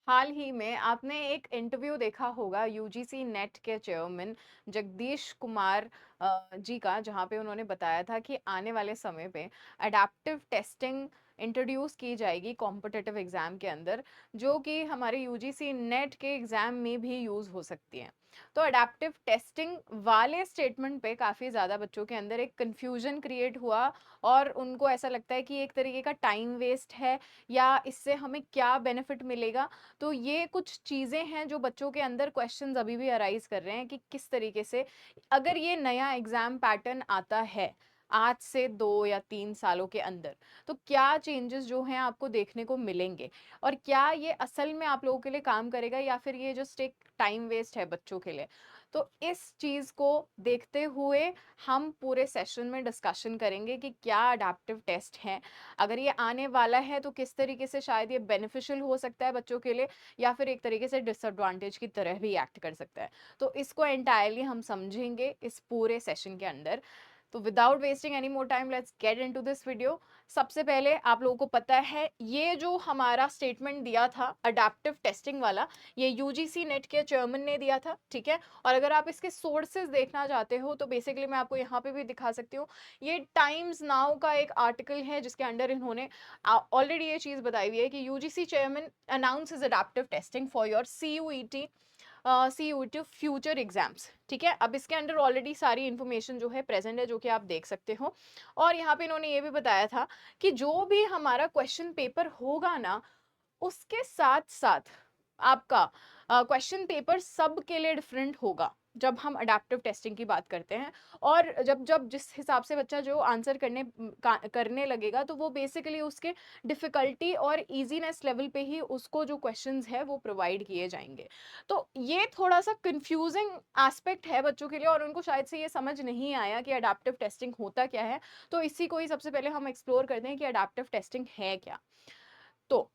हाल ही में आपने एक इंटरव्यू देखा होगा यूजीसी नेट के चेयरमैन जगदीश कुमार जी का, जहां पे उन्होंने बताया था कि आने वाले समय पे अडेप्टिव टेस्टिंग इंट्रोड्यूस की जाएगी कॉम्पिटिटिव एग्जाम के अंदर, जो कि हमारे यूजीसी नेट के एग्जाम में भी यूज हो सकती है। तो अडेप्टिव टेस्टिंग वाले स्टेटमेंट पे काफ़ी ज़्यादा बच्चों के अंदर एक कन्फ्यूजन क्रिएट हुआ और उनको ऐसा लगता है कि एक तरीके का टाइम वेस्ट है या इससे हमें क्या बेनिफिट मिलेगा। तो ये कुछ चीज़ें हैं जो बच्चों के अंदर क्वेश्चंस अभी भी अराइज कर रहे हैं कि किस तरीके से, अगर ये नया एग्जाम पैटर्न आता है आज से 2 या 3 सालों के अंदर, तो क्या चेंजेस जो हैं आपको देखने को मिलेंगे और क्या ये असल में आप लोगों के लिए काम करेगा या फिर ये जस्ट एक टाइम वेस्ट है बच्चों के लिए। तो इस चीज़ को देखते हुए हम पूरे सेशन में डिस्कशन करेंगे कि क्या अडेप्टिव टेस्ट है, अगर ये आने वाला है तो किस तरीके से शायद ये बेनिफिशियल हो सकता है बच्चों के लिए या फिर एक तरीके से डिसएडवांटेज की तरह भी एक्ट कर सकता है। तो इसको एंटायरली हम समझेंगे इस पूरे सेशन के अंदर। तो without wasting any more time, let's get into this video. सबसे पहले आप लोगों को पता है ये जो हमारा स्टेटमेंट दिया था अडेप्टिव टेस्टिंग वाला, ये यूजीसी नेट के चेयरमैन ने दिया था, ठीक है। और अगर आप इसके सोर्सेज देखना चाहते हो तो बेसिकली मैं आपको यहाँ पे भी दिखा सकती हूँ। ये टाइम्स नाउ का एक आर्टिकल है जिसके अंडर इन्होंने ऑलरेडी ये चीज बताई हुई है कि UGC chairman announces adaptive testing for your CUET CUET future exams, ठीक है। अब इसके अंडर ऑलरेडी सारी इंफॉर्मेशन जो है प्रेजेंट है, जो कि आप देख सकते हो। और यहाँ पे इन्होंने ये भी बताया था कि जो भी हमारा क्वेश्चन पेपर होगा ना, उसके साथ साथ आपका क्वेश्चन पेपर सबके लिए डिफरेंट होगा जब हम अडेप्टिव टेस्टिंग की बात करते हैं। और जब जब जिस हिसाब से बच्चा जो आंसर करने लगेगा, तो वो बेसिकली उसके डिफिकल्टी और इजीनेस लेवल पे ही उसको जो क्वेश्चंस है वो प्रोवाइड किए जाएंगे। तो ये थोड़ा सा कंफ्यूजिंग एस्पेक्ट है बच्चों के लिए और उनको शायद से ये समझ नहीं आया कि अडेप्टिव टेस्टिंग होता क्या है। तो इसी को ही सबसे पहले हम एक्सप्लोर करते हैं कि अडेप्टिव टेस्टिंग है क्या। तो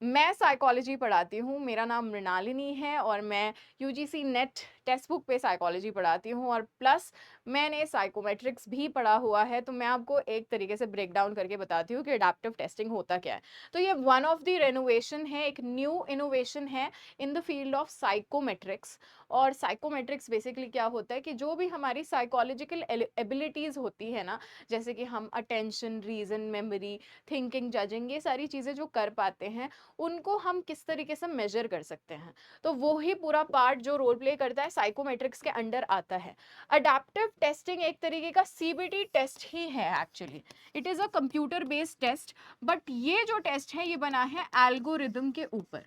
मैं साइकोलॉजी पढ़ाती हूँ, मेरा नाम मृणालिनी है और मैं यूजीसी नेट टेक्स्ट बुक पे साइकोलॉजी पढ़ाती हूँ और प्लस मैंने साइकोमेट्रिक्स भी पढ़ा हुआ है। तो मैं आपको एक तरीके से ब्रेक डाउन करके बताती हूँ कि अडेप्टिव टेस्टिंग होता क्या है। तो ये वन ऑफ द रेनोवेशन है, एक न्यू इनोवेशन है in the field of psychometrics. और साइकोमेट्रिक्स बेसिकली क्या होता है कि जो भी हमारी साइकोलॉजिकल एबिलिटीज़ होती है ना, जैसे कि हम attention, reason, memory, thinking, judging, ये सारी चीज़ें जो कर पाते हैं, उनको हम किस तरीके से मेजर कर सकते हैं। तो वो ही पूरा पार्ट जो रोल प्ले करता है साइकोमेट्रिक्स के अंडर आता है। अडेप्टिव टेस्टिंग एक तरीके का सीबीटी टेस्ट ही है actually. It is a computer based test, but ये जो टेस्ट है ये बना है एल्गोरिदम के ऊपर।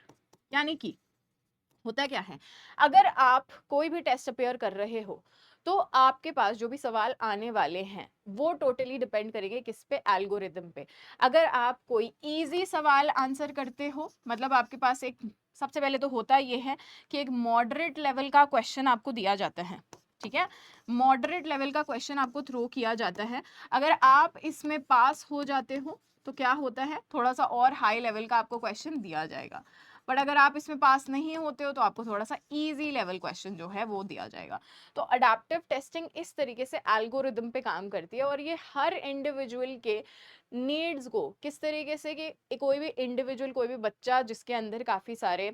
यानी कि होता क्या है, अगर आप कोई भी टेस्ट अपेयर कर रहे हो तो आपके पास जो भी सवाल आने वाले हैं वो टोटली डिपेंड करेंगे किस पे, एल्गोरिदम पे। अगर आप कोई इजी सवाल आंसर करते हो, मतलब आपके पास एक, सबसे पहले तो होता ये है कि एक मॉडरेट लेवल का क्वेश्चन आपको दिया जाता है, ठीक है। मॉडरेट लेवल का क्वेश्चन आपको थ्रो किया जाता है। अगर आप इसमें पास हो जाते हो तो क्या होता है, थोड़ा सा और हाई लेवल का आपको क्वेश्चन दिया जाएगा। बट अगर आप इसमें पास नहीं होते हो तो आपको थोड़ा सा इजी लेवल क्वेश्चन जो है वो दिया जाएगा। तो अडेप्टिव टेस्टिंग इस तरीके से एल्गोरिदम पे काम करती है और ये हर इंडिविजुअल के नीड्स को किस तरीके से, कि कोई भी इंडिविजुअल, कोई भी बच्चा जिसके अंदर काफ़ी सारे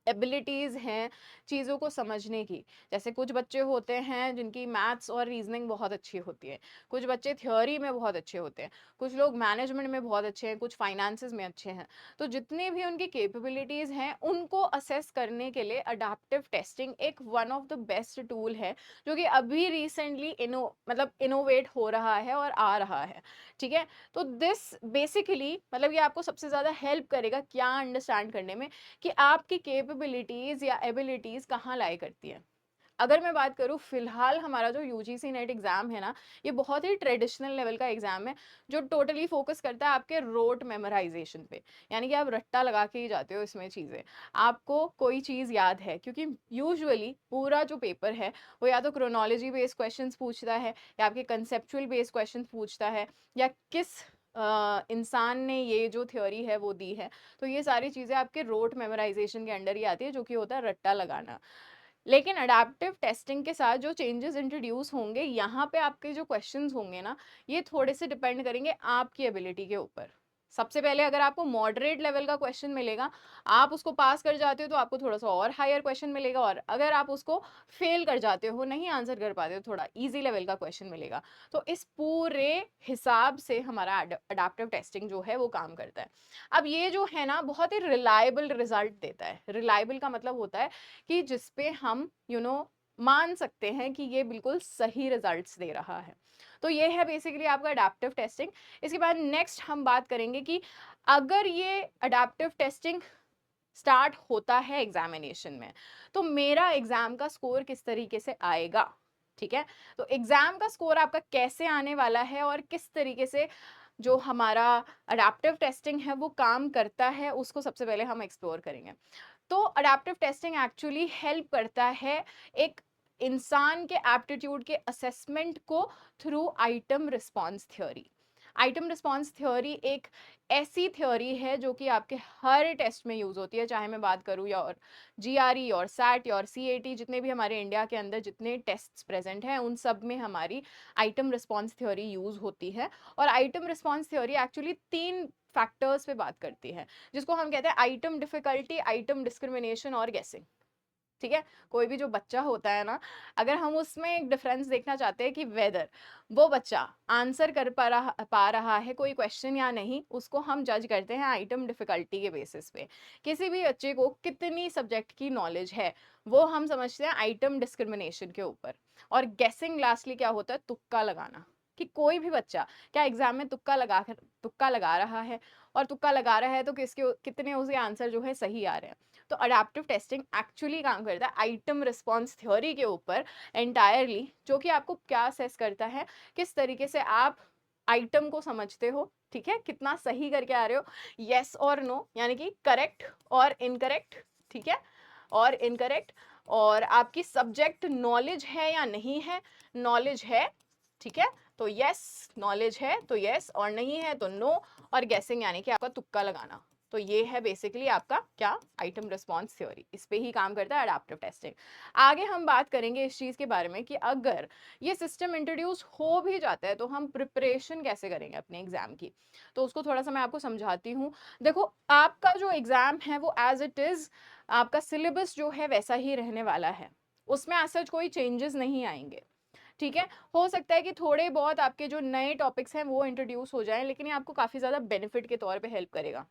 एबिलिटीज़ हैं चीज़ों को समझने की। जैसे कुछ बच्चे होते हैं जिनकी मैथ्स और रीजनिंग बहुत अच्छी होती है, कुछ बच्चे थ्योरी में बहुत अच्छे होते हैं, कुछ लोग मैनेजमेंट में बहुत अच्छे हैं, कुछ फाइनेंसेस में अच्छे हैं। तो जितनी भी उनकी कैपेबिलिटीज़ हैं उनको असेस करने के लिए अडेप्टिव टेस्टिंग एक one of the best tool है, जो कि अभी रिसेंटली मतलब इनोवेट हो रहा है और आ रहा है, ठीक है। तो दिस बेसिकली मतलब ये आपको सबसे ज़्यादा हेल्प करेगा क्या अंडरस्टैंड करने में कि आपकी कैपेबिलिटीज या एबिलिटीज कहाँ लाई करती है। अगर मैं बात करूँ फिलहाल हमारा जो यूजीसी नेट एग्जाम है ना, ये बहुत ही ट्रेडिशनल लेवल का एग्जाम है जो टोटली फोकस करता है आपके रोट मेमोराइजेशन पे। यानी कि आप रट्टा लगा के ही जाते हो इसमें चीज़ें, आपको कोई चीज़ याद है, क्योंकि यूजुअली पूरा जो पेपर है वो या तो क्रोनोलॉजी बेस्ड क्वेश्चंस पूछता है या आपके कंसेप्चुअल बेस्ड क्वेश्चन पूछता है या किस इंसान ने ये जो थ्योरी है वो दी है। तो ये सारी चीज़ें आपके रोट मेमोराइजेशन के अंडर ही आती है, जो कि होता है रट्टा लगाना। लेकिन अडेप्टिव टेस्टिंग के साथ जो चेंजेस इंट्रोड्यूस होंगे, यहाँ पे आपके जो क्वेश्चंस होंगे ना, ये थोड़े से डिपेंड करेंगे आपकी एबिलिटी के ऊपर। सबसे पहले अगर आपको मॉडरेट लेवल का क्वेश्चन मिलेगा, आप उसको पास कर जाते हो तो आपको थोड़ा सा और हायर क्वेश्चन मिलेगा, और अगर आप उसको फेल कर जाते हो, नहीं आंसर कर पाते हो, थोड़ा इजी लेवल का क्वेश्चन मिलेगा। तो इस पूरे हिसाब से हमारा अडेप्टिव टेस्टिंग जो है वो काम करता है। अब ये जो है ना बहुत ही रिलायबल रिजल्ट देता है। रिलायबल का मतलब होता है कि जिसपे हम मान सकते हैं कि ये बिल्कुल सही रिजल्ट्स दे रहा है। तो ये है बेसिकली आपका अडेप्टिव टेस्टिंग। इसके बाद नेक्स्ट हम बात करेंगे कि अगर ये अडेप्टिव टेस्टिंग स्टार्ट होता है एग्जामिनेशन में, तो मेरा एग्जाम का स्कोर किस तरीके से आएगा। ठीक है, तो एग्जाम का स्कोर आपका कैसे आने वाला है और किस तरीके से जो हमारा अडेप्टिव टेस्टिंग है वो काम करता है, उसको सबसे पहले हम एक्सप्लोर करेंगे। तो अडेप्टिव टेस्टिंग एक्चुअली हेल्प करता है एक इंसान के एप्टीट्यूड के असेसमेंट को through item response theory. Item response theory एक ऐसी थ्योरी है जो कि आपके हर टेस्ट में यूज होती है, चाहे मैं बात करूँ या और जीआरई और सैट और सीएटी, जितने भी हमारे इंडिया के अंदर जितने टेस्ट्स प्रेजेंट हैं उन सब में हमारी आइटम रिस्पॉन्स थ्योरी यूज होती है। और item response theory actually 3 factors पे बात करती है, जिसको हम कहते हैं आइटम डिफिकल्टी, आइटम डिस्क्रिमिनेशन और गेसिंग। ठीक है, कोई भी जो बच्चा होता है ना, अगर हम उसमें एक डिफरेंस देखना चाहते हैं कि वेदर वो बच्चा आंसर कर पा रहा है कोई क्वेश्चन या नहीं, उसको हम जज करते हैं आइटम डिफिकल्टी के बेसिस पे। किसी भी बच्चे को कितनी सब्जेक्ट की नॉलेज है वो हम समझते हैं आइटम डिस्क्रिमिनेशन के ऊपर। और गेसिंग लास्टली क्या होता है, तुक्का लगाना, कि कोई भी बच्चा क्या एग्जाम में तुक्का लगा रहा है, और तुक्का लगा रहा है तो किसके कितने उसके आंसर जो है सही आ रहे हैं। तो अडेप्टिव टेस्टिंग एक्चुअली काम करता है आइटम रिस्पॉन्स थ्योरी के ऊपर एंटायरली, जो कि आपको क्या असेस करता है, किस तरीके से आप आइटम को समझते हो। ठीक है, कितना सही करके आ रहे हो, यस और नो, यानी कि करेक्ट और इनकरेक्ट। ठीक है, और इनकरेक्ट, और आपकी सब्जेक्ट नॉलेज है या नहीं है, नॉलेज है। ठीक है, तो यस, नॉलेज है तो यस, और नहीं है तो नो। और गेसिंग यानी कि आपका तुक्का लगाना। तो ये है बेसिकली आपका क्या, आइटम रिस्पॉन्स थ्योरी। इस पे ही काम करता है अडेप्टिव टेस्टिंग। आगे हम बात करेंगे इस चीज के बारे में कि अगर ये सिस्टम इंट्रोड्यूस हो भी जाता है तो हम प्रिपरेशन कैसे करेंगे अपने एग्जाम की। तो उसको थोड़ा सा मैं आपको समझाती हूँ। देखो, आपका जो एग्जाम है वो एज इट इज, आपका सिलेबस जो है वैसा ही रहने वाला है, उसमें ऐसा कोई चेंजेस नहीं आएंगे। ठीक है, हो सकता है कि थोड़े बहुत आपके जो नए टॉपिक्स हैं वो इंट्रोड्यूस हो जाएं, लेकिन ये आपको काफी ज्यादा बेनिफिट के तौर पे हेल्प करेगा।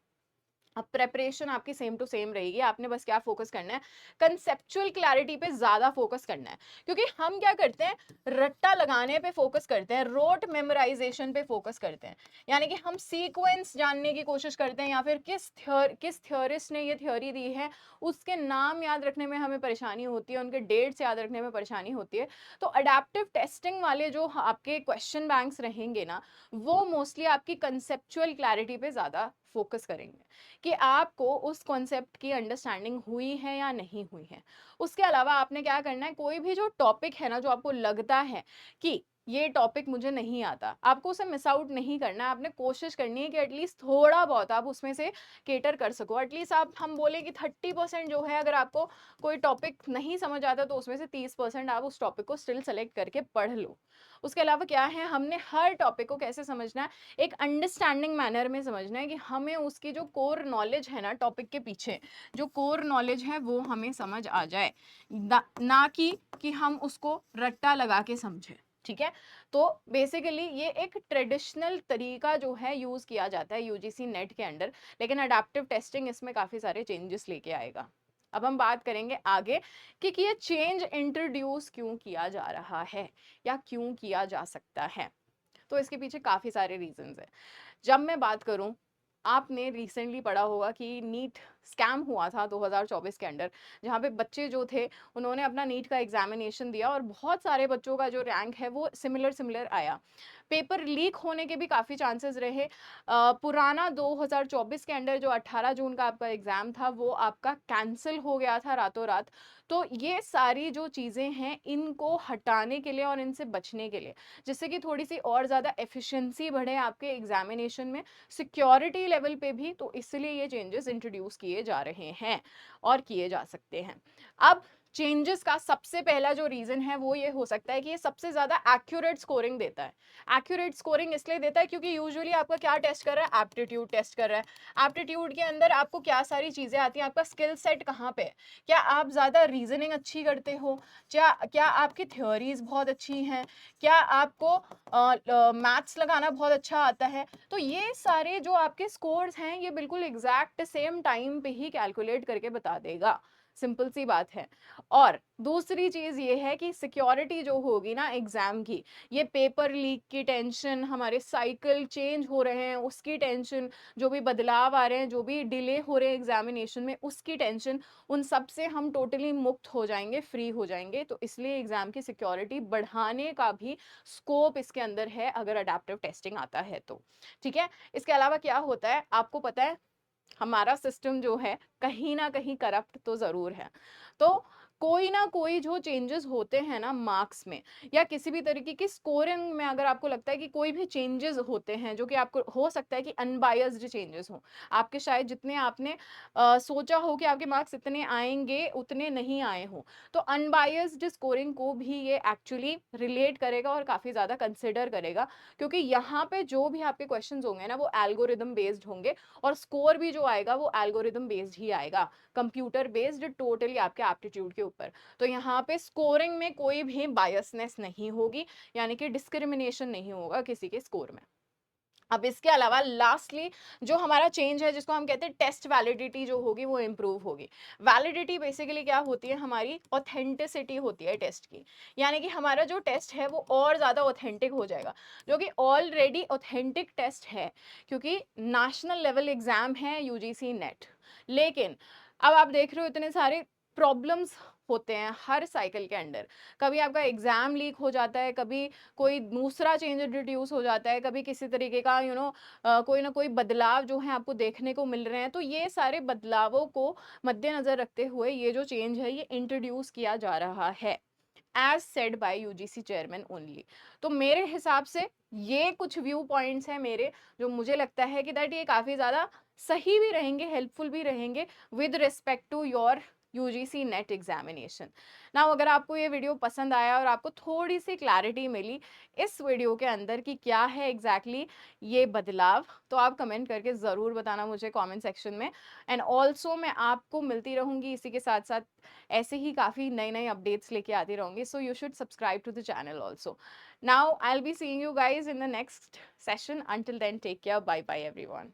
अब प्रेपरेशन आपकी सेम टू सेम रहेगी, आपने बस क्या फोकस करना है, कंसेप्चुअल क्लैरिटी पे ज्यादा फोकस करना है। क्योंकि हम क्या करते हैं, रट्टा लगाने पे फोकस करते हैं, रोट मेमोराइजेशन पे फोकस करते हैं। यानी कि हम सीक्वेंस जानने की कोशिश करते हैं, या फिर किस थ्योरिस्ट ने ये थ्योरी दी है उसके नाम याद रखने में हमें परेशानी होती है, उनके डेट्स याद रखने में परेशानी होती है। तो अडेप्टिव टेस्टिंग वाले जो आपके क्वेश्चन बैंक्स रहेंगे ना, वो मोस्टली आपकी कंसेप्चुअल क्लैरिटी पे ज्यादा फोकस करेंगे कि आपको उस कॉन्सेप्ट की अंडरस्टैंडिंग हुई है या नहीं हुई है। उसके अलावा आपने क्या करना है, कोई भी जो टॉपिक है ना जो आपको लगता है कि ये टॉपिक मुझे नहीं आता, आपको उसे मिस आउट नहीं करना है। आपने कोशिश करनी है कि एटलीस्ट थोड़ा बहुत आप उसमें से केटर कर सको। एटलीस्ट आप, हम बोले कि 30% जो है, अगर आपको कोई टॉपिक नहीं समझ आता तो उसमें से 30% आप उस टॉपिक को स्टिल सेलेक्ट करके पढ़ लो। उसके अलावा क्या है, हमने हर टॉपिक को कैसे समझना है, एक अंडरस्टैंडिंग मैनर में समझना है, कि हमें उसकी जो कोर नॉलेज है ना, टॉपिक के पीछे जो कोर नॉलेज है वो हमें समझ आ जाए, ना कि हम उसको रट्टा लगा के समझे। ठीक है, तो बेसिकली ये एक ट्रेडिशनल तरीका जो है यूज किया जाता है यूजीसी नेट के अंडर, लेकिन अडेप्टिव टेस्टिंग इसमें काफी सारे चेंजेस लेके आएगा। अब हम बात करेंगे आगे कि ये चेंज इंट्रोड्यूस क्यों किया जा रहा है या क्यों किया जा सकता है। तो इसके पीछे काफी सारे रीजंस हैं। जब मैं बात करूं, आपने रिसेंटली पढ़ा होगा कि नीट स्कैम हुआ था 2024 के अंदर, जहाँ पे बच्चे जो थे उन्होंने अपना नीट का एग्जामिनेशन दिया और बहुत सारे बच्चों का जो रैंक है वो सिमिलर सिमिलर आया। पेपर लीक होने के भी काफ़ी चांसेस रहे। पुराना 2024 के अंदर जो 18 जून का आपका एग्ज़ाम था वो आपका कैंसिल हो गया था रातों रात। तो ये सारी जो चीज़ें हैं इनको हटाने के लिए और इनसे बचने के लिए, जिससे कि थोड़ी सी और ज़्यादा एफिशिएंसी बढ़े आपके एग्जामिनेशन में, सिक्योरिटी लेवल पे भी, तो इसलिए ये चेंजेस इंट्रोड्यूस किए जा रहे हैं और किए जा सकते हैं। अब चेंजेस का सबसे पहला जो रीज़न है वो ये हो सकता है कि ये सबसे ज़्यादा एक्यूरेट स्कोरिंग देता है। एक्यूरेट स्कोरिंग इसलिए देता है क्योंकि यूजुअली आपका क्या टेस्ट कर रहा है? एप्टीट्यूड टेस्ट कर रहा है। एप्टीट्यूड के अंदर आपको क्या सारी चीज़ें आती हैं? आपका स्किल सेट कहाँ पे है? क्या आप ज़्यादा रीज़निंग अच्छी करते हो? क्या क्या आपकी थ्योरीज़ बहुत अच्छी हैं? क्या आपको मैथ्स लगाना बहुत अच्छा आता है? तो ये सारे जो आपके स्कोर्स हैं, ये बिल्कुल एग्ज़ैक्ट सेम टाइम पे ही कैलकुलेट करके बता देगा। सिंपल सी बात है। और दूसरी चीज़ ये है कि सिक्योरिटी जो होगी ना एग्ज़ाम की, ये पेपर लीक की टेंशन, हमारे साइकिल चेंज हो रहे हैं उसकी टेंशन, जो भी बदलाव आ रहे हैं, जो भी डिले हो रहे हैं एग्ज़ामिनेशन में उसकी टेंशन, उन सब से हम टोटली मुक्त हो जाएँगे, फ्री हो जाएँगे। तो इसलिए एग्ज़ाम की सिक्योरिटी बढ़ाने का भी स्कोप इसके अंदर है अगर अडैप्टिव टेस्टिंग आता है तो। ठीक है? इसके अलावा क्या होता है, आपको पता है हमारा सिस्टम जो है कहीं न कहीं करप्ट तो ज़रूर है। तो कोई ना कोई जो चेंजेस होते हैं ना मार्क्स में या किसी भी तरीके की स्कोरिंग में, अगर आपको लगता है कि कोई भी चेंजेस होते हैं जो कि आपको हो सकता है कि अनबायस्ड चेंजेस हों। आपके शायद जितने आपने सोचा हो कि आपके मार्क्स इतने आएँगे, उतने नहीं आए हों। तो अनबायस्ड स्कोरिंग को भी ये एक्चुअली रिलेट करेगा और काफ़ी ज़्यादा कंसिडर करेगा, क्योंकि यहाँ पे जो भी आपके क्वेश्चंस होंगे ना वो एल्गोरिदम बेस्ड होंगे और स्कोर भी जो आएगा वो एल्गोरिदम बेस्ड ही आएगा, कंप्यूटर बेस्ड टोटली आपके एप्टीट्यूड के ऊपर। तो यहाँ पे स्कोरिंग में कोई भी बायसनेस नहीं होगी, यानी कि डिस्क्रिमिनेशन नहीं होगा किसी के स्कोर में। अब इसके अलावा लास्टली जो हमारा चेंज है जिसको हम कहते हैं टेस्ट वैलिडिटी जो होगी वो इम्प्रूव होगी। वैलिडिटी बेसिकली क्या होती है? हमारी ऑथेंटिसिटी होती है टेस्ट की, यानी कि हमारा जो टेस्ट है वो और ज़्यादा ऑथेंटिक हो जाएगा, जो कि ऑलरेडी ऑथेंटिक टेस्ट है क्योंकि नेशनल लेवल एग्जाम है यूजीसी नेट। लेकिन अब आप देख रहे हो इतने सारे प्रॉब्लम्स होते हैं हर साइकिल के अंदर। कभी आपका एग्जाम लीक हो जाता है, कभी कोई दूसरा चेंज इंट्रोड्यूस हो जाता है, कभी किसी तरीके का कोई ना कोई बदलाव जो है आपको देखने को मिल रहे हैं। तो ये सारे बदलावों को मद्देनज़र रखते हुए ये जो चेंज है ये इंट्रोड्यूस किया जा रहा है, as said bye UGC chairman only. तो मेरे हिसाब से ये कुछ व्यू पॉइंट्स हैं मेरे, जो मुझे लगता है कि दैट ये काफ़ी ज़्यादा सही भी रहेंगे, हेल्पफुल भी रहेंगे with respect to your UGC NET examination. Now अगर आपको ये वीडियो पसंद आया और आपको थोड़ी सी क्लैरिटी मिली इस वीडियो के अंदर कि क्या है एग्जैक्टली ये बदलाव, तो आप कमेंट करके ज़रूर बताना मुझे कमेंट सेक्शन में। एंड ऑल्सो मैं आपको मिलती रहूँगी इसी के साथ साथ, ऐसे ही काफ़ी नई नई अपडेट्स लेके आती रहूँगी। So you should subscribe to the channel also. Now I will be seeing you guys in the next session. Until then take care, bye bye everyone.